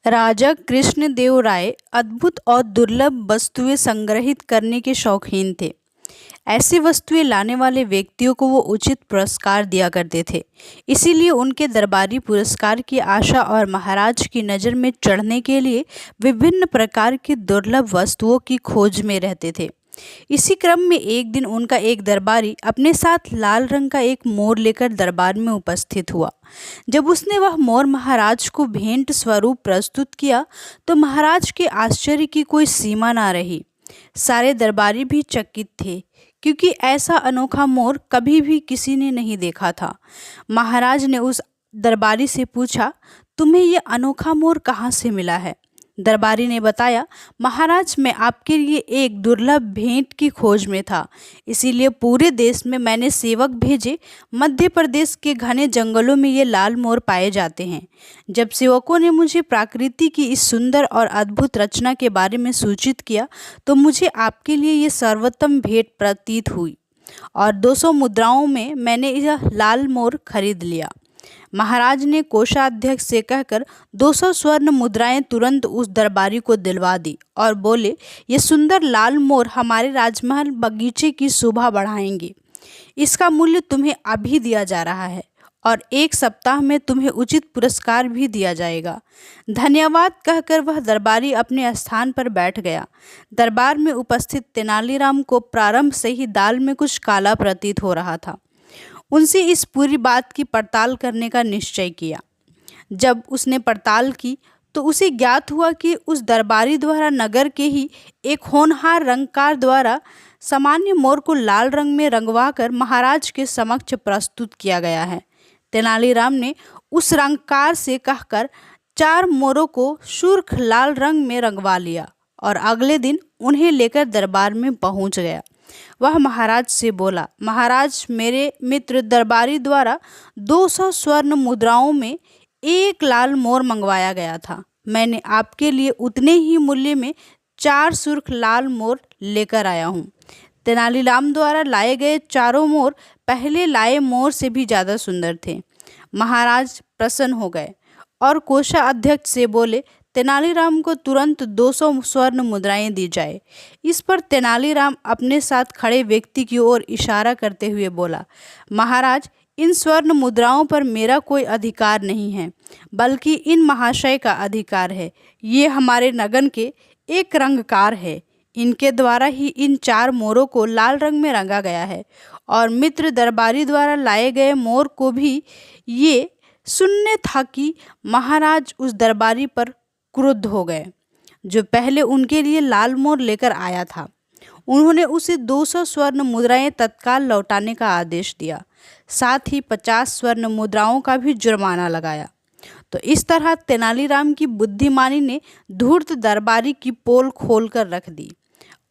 राजा कृष्णदेव राय अद्भुत और दुर्लभ वस्तुएं संग्रहित करने के शौकीन थे। ऐसी वस्तुएं लाने वाले व्यक्तियों को वो उचित पुरस्कार दिया करते थे। इसीलिए उनके दरबारी पुरस्कार की आशा और महाराज की नज़र में चढ़ने के लिए विभिन्न प्रकार की दुर्लभ वस्तुओं की खोज में रहते थे। इसी क्रम में एक दिन उनका एक दरबारी अपने साथ लाल रंग का एक मोर लेकर दरबार में उपस्थित हुआ। जब उसने वह मोर महाराज को भेंट स्वरूप प्रस्तुत किया तो महाराज के आश्चर्य की कोई सीमा ना रही। सारे दरबारी भी चकित थे, क्योंकि ऐसा अनोखा मोर कभी भी किसी ने नहीं देखा था। महाराज ने उस दरबारी से पूछा, तुम्हें यह अनोखा मोर कहाँ से मिला है? दरबारी ने बताया, महाराज मैं आपके लिए एक दुर्लभ भेंट की खोज में था, इसीलिए पूरे देश में मैंने सेवक भेजे। मध्य प्रदेश के घने जंगलों में ये लाल मोर पाए जाते हैं। जब सेवकों ने मुझे प्रकृति की इस सुंदर और अद्भुत रचना के बारे में सूचित किया तो मुझे आपके लिए ये सर्वोत्तम भेंट प्रतीत हुई और 200 मुद्राओं में मैंने यह लाल मोर खरीद लिया। महाराज ने कोषाध्यक्ष से कहकर 200 स्वर्ण मुद्राएं तुरंत उस दरबारी को दिलवा दी और बोले, ये सुंदर लाल मोर हमारे राजमहल बगीचे की शोभा बढ़ाएंगे। इसका मूल्य तुम्हें अभी दिया जा रहा है और 1 सप्ताह में तुम्हें उचित पुरस्कार भी दिया जाएगा। धन्यवाद कहकर वह दरबारी अपने स्थान पर बैठ गया। दरबार में उपस्थित तेनालीराम को प्रारंभ से ही दाल में कुछ काला प्रतीत हो रहा था। उनसे इस पूरी बात की पड़ताल करने का निश्चय किया। जब उसने पड़ताल की तो उसे ज्ञात हुआ कि उस दरबारी द्वारा नगर के ही एक होनहार रंगकार द्वारा सामान्य मोर को लाल रंग में रंगवाकर महाराज के समक्ष प्रस्तुत किया गया है। तेनालीराम ने उस रंगकार से कहकर 4 मोरों को सुर्ख लाल रंग में रंगवा लिया और अगले दिन उन्हें लेकर दरबार में पहुंच गया। वह महाराज से बोला, महाराज मेरे मित्र दरबारी द्वारा 200 स्वर्ण मुद्राओं में एक लाल मोर मंगवाया गया था। मैंने आपके लिए उतने ही मूल्य में 4 सुर्ख लाल मोर लेकर आया हूँ। तेनालीराम द्वारा लाए गए चारों मोर पहले लाए मोर से भी ज़्यादा सुंदर थे। महाराज प्रसन्न हो गए और कोषाध्यक्ष से बोले, तेनालीराम को तुरंत 200 स्वर्ण मुद्राएं दी जाए। इस पर तेनालीराम अपने साथ खड़े व्यक्ति की ओर इशारा करते हुए बोला, महाराज इन स्वर्ण मुद्राओं पर मेरा कोई अधिकार नहीं है, बल्कि इन महाशय का अधिकार है। ये हमारे नगन के एक रंगकार है। इनके द्वारा ही इन 4 मोरों को लाल रंग में रंगा गया है और मित्र दरबारी द्वारा लाए गए मोर को भी ये सुनने था कि महाराज उस दरबारी पर क्रुद्ध हो गए जो पहले उनके लिए लाल मोर लेकर आया था। उन्होंने उसे 200 स्वर्ण मुद्राएं तत्काल लौटाने का आदेश दिया, साथ ही 50 स्वर्ण मुद्राओं का भी जुर्माना लगाया। तो इस तरह तेनालीराम की बुद्धिमानी ने धूर्त दरबारी की पोल खोल कर रख दी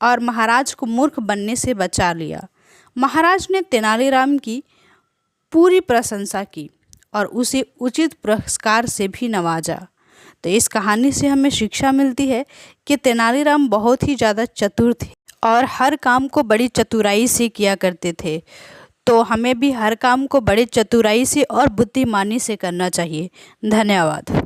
और महाराज को मूर्ख बनने से बचा लिया। महाराज ने तेनालीराम की पूरी प्रशंसा की और उसे उचित पुरस्कार से भी नवाजा। तो इस कहानी से हमें शिक्षा मिलती है कि तेनालीराम बहुत ही ज़्यादा चतुर थे और हर काम को बड़ी चतुराई से किया करते थे। तो हमें भी हर काम को बड़े चतुराई से और बुद्धिमानी से करना चाहिए। धन्यवाद।